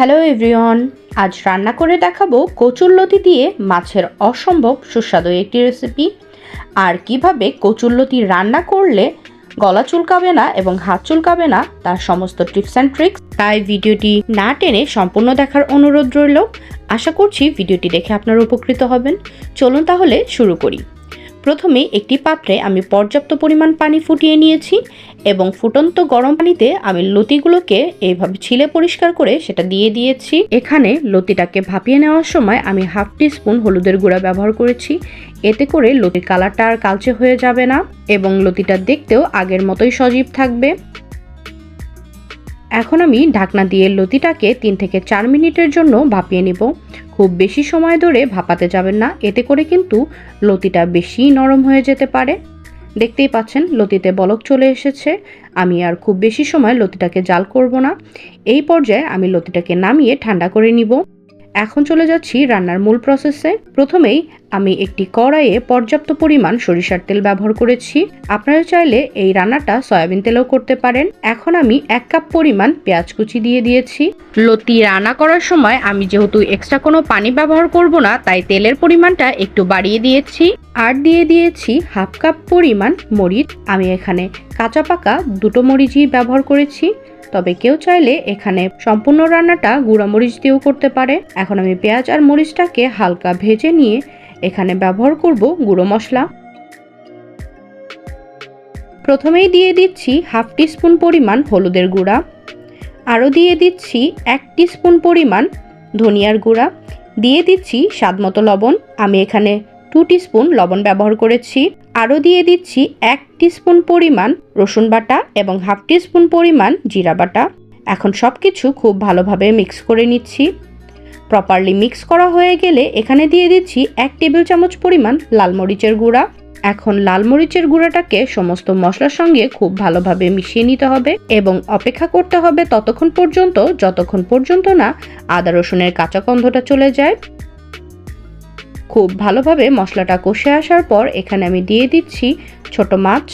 Hello everyone, আজ রান্না করে দেখাবো কচুর লতি দিয়ে মাছের অসম্ভব সুস্বাদু একটি রেসিপি। আর কিভাবে কচুর লতি রান্না করলে গলা চুলকাবে না এবং হাত চুলকাবে না তার সমস্ত টিপস অ্যান্ড ট্রিক্স। তাই ভিডিওটি না টেনে সম্পূর্ণ দেখার অনুরোধ রইল। আশা করছি ভিডিওটি দেখে আপনারা উপকৃত হবেন। চলুন তাহলে শুরু করি। প্রথমে একটি পাত্রে আমি পর্যাপ্ত পরিমাণ পানি ফুটিয়ে নিয়েছি এবং ফুটন্ত গরম পানিতে আমি লতিগুলোকে এইভাবে ছিলে পরিষ্কার করে সেটা দিয়ে দিয়েছি। এখানে লতিটাকে ভাপিয়ে নেওয়ার সময় আমি হাফ টিস্পুন হলুদের গুঁড়া ব্যবহার করেছি। এতে করে লতির কালারটা আর কালচে হয়ে যাবে না এবং লতিটা দেখতেও আগের মতোই সজীব থাকবে। এখন আমি ঢাকনা দিয়ে লতিটাকে 3 থেকে 4 মিনিটের জন্য ভাপিয়ে নিব। খুব বেশি সময় ধরে ভাপাতে যাবেন না, এতে করে কিন্তু লতিটা বেশি নরম হয়ে যেতে পারে। দেখতেই পাচ্ছেন লতিতে বলক চলে এসেছে। আমি আর খুব বেশি সময় লতিটাকে জাল করব না। এই পর্যায়ে আমি লতিটাকে নামিয়ে ঠান্ডা করে নিব। এখন চলে যাচ্ছি রান্নার মূল প্রসেসে। প্রথমেই আমি একটি কড়াইয়ে পর্যাপ্ত পরিমাণ সরিষার তেল ব্যবহার করেছি। আপনারা চাইলে এই রান্নাটা সয়াবিন তেলেও করতে পারেন। এখন আমি 1 কাপ পরিমাণ পেঁয়াজ কুচি দিয়ে দিয়েছি। লতি রান্না করার সময় আমি যেহেতু এক্সট্রা কোনো পানি ব্যবহার করব না, তাই তেলের পরিমাণটা একটু বাড়িয়ে দিয়েছি। আর দিয়ে দিয়েছি হাফ কাপ পরিমাণ মরিচ। আমি এখানে কাঁচা পাকা 2টো মরিচই ব্যবহার করেছি, তবে কেউ চাইলে এখানে সম্পূর্ণ রান্নাটা গুঁড়া মরিচ দিয়েও করতে পারে। এখন আমি পেঁয়াজ আর মরিচটাকে হালকা ভেজে নিয়ে এখানে ব্যবহার করব গুঁড়ো মশলা। প্রথমেই দিয়ে দিচ্ছি হাফ টিস্পুন পরিমাণ হলুদের গুঁড়া, আরও দিয়ে দিচ্ছি 1 টিস্পুন পরিমাণ ধনিয়ার গুঁড়া, দিয়ে দিচ্ছি স্বাদমতো লবণ। আমি এখানে 2 টিস্পুন লবণ ব্যবহার করেছি। আরও দিয়ে দিচ্ছি 1 টিস্পুন পরিমাণ রসুন বাটা এবং হাফ টিস্পুন পরিমাণ জিরা বাটা। এখন সব কিছু খুব ভালোভাবে মিক্স করে নিচ্ছি। প্রপারলি মিক্স করা হয়ে গেলে এখানে দিয়ে দিচ্ছি 1 টেবিল চামচ পরিমাণ লাল মরিচের গুঁড়া। এখন লাল মরিচের গুঁড়াটাকে সমস্ত মশলার সঙ্গে খুব ভালোভাবে মিশিয়ে নিতে হবে এবং অপেক্ষা করতে হবে ততক্ষণ পর্যন্ত যতক্ষণ পর্যন্ত না আদা রসুনের কাঁচা গন্ধটা চলে যায়। খুব ভালোভাবে মশলাটা কষে আসার পর এখানে আমি দিয়ে দিচ্ছি ছোট মাছ।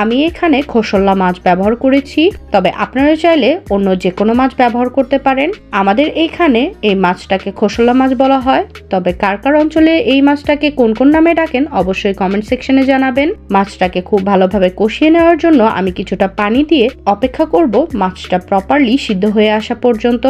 আমি এখানে খোসল্লা মাছ ব্যবহার করেছি, তবে আপনারা চাইলে অন্য যে কোনো মাছ ব্যবহার করতে পারেন। আমাদের এইখানে এই মাছটাকে খোসল্লা মাছ বলা হয়, তবে কার কার অঞ্চলে এই মাছটাকে কোন কোন নামে ডাকেন অবশ্যই কমেন্ট সেকশনে জানাবেন। মাছটাকে খুব ভালোভাবে কষিয়ে নেওয়ার জন্য আমি কিছুটা পানি দিয়ে অপেক্ষা করব মাছটা প্রপারলি সিদ্ধ হয়ে আসা পর্যন্ত।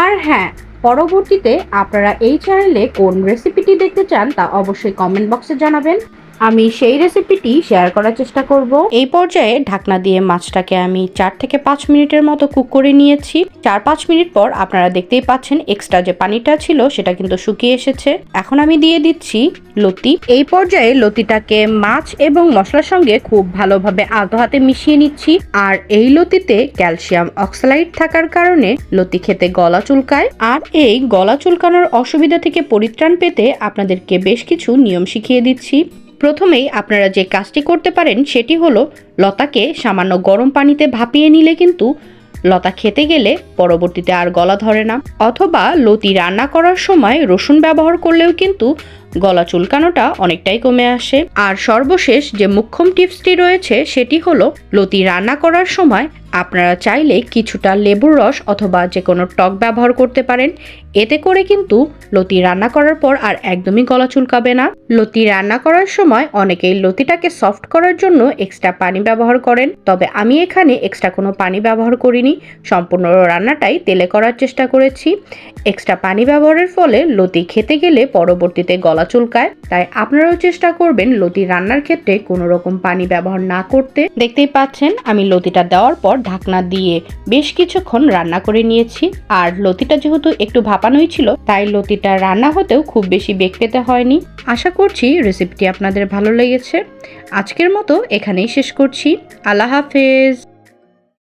আর হ্যাঁ, পরবর্তীতে আপনারা এই চ্যানেলে কোন রেসিপিটি দেখতে চান তা অবশ্যই কমেন্ট বক্সে জানাবেন, আমি সেই রেসিপিটি শেয়ার করার চেষ্টা করব। এই পর্যায়ে ঢাকনা দিয়ে মাছটাকে আমি 4 থেকে 5 মিনিটের মতো কুক করে নিয়েছি। 4-5 মিনিট পর আপনারা দেখতেই পাচ্ছেন এক্সট্রা যে পানিটা ছিল সেটা কিন্তু শুকিয়ে এসেছে। এখন আমি দিয়ে দিচ্ছি লতি। এই পর্যায়ে লতিটাকে মাছ এবং মশলার সঙ্গে খুব ভালোভাবে আলতো হাতে মিশিয়ে নিচ্ছি। আর এই লতিতে ক্যালসিয়াম অক্সালাইড থাকার কারণে লতি খেতে গলা চুলকায়। আর এই গলা চুলকানোর অসুবিধা থেকে পরিত্রাণ পেতে আপনাদেরকে বেশ কিছু নিয়ম শিখিয়ে দিচ্ছি। প্রথমেই আপনারা যে কাজটি করতে পারেন সেটি হলো লতাকে সামান্য গরম পানিতে ভাপিয়ে নিলে কিন্তু লতা খেতে গেলে পরবর্তীতে আর গলা ধরে না। অথবা লতি রান্না করার সময় রসুন ব্যবহার করলেও কিন্তু গলা চুলকানোটা অনেকটাই কমে আসে। আর সর্বশেষ যে মুখ্যম টিপসটি রয়েছে সেটি হলো লতি রান্না করার সময় আপনারা চাইলে কিছুটা লেবুর রস অথবা যে কোনো টক ব্যবহার করতে পারেন। এতে করে কিন্তু লতি রান্না করার পর আর একদমই গলা চুলকাবে না। লতি রান্না করার সময় অনেকেই লতিটাকে সফট করার জন্য এক্সট্রা পানি ব্যবহার করেন, তবে আমি এখানে এক্সট্রা কোনো পানি ব্যবহার করিনি। সম্পূর্ণ রান্নাটাই তেলে করার চেষ্টা করেছি। এক্সট্রা পানি ব্যবহারের ফলে লতি খেতে গেলে পরবর্তীতে গলা চুলকায়, তাই আপনারাও চেষ্টা করবেন লতি রান্নার ক্ষেত্রে কোনো রকম পানি ব্যবহার না করতে। দেখতেই পাচ্ছেন আমি লতিটা দেওয়ার পর ঢাকনা দিয়ে বেশ কিছুক্ষণ রান্না করে নিয়েছি। আর লতিটা যেহেতু একটু ভাপানোই ছিল, তাই লতিটা রান্না হতেও খুব বেশি বেগ পেতে হয়নি। আশা করছি রেসিপিটি আপনাদের ভালো লেগেছে। আজকের মতো এখানেই শেষ করছি। আল্লাহ হাফেজ।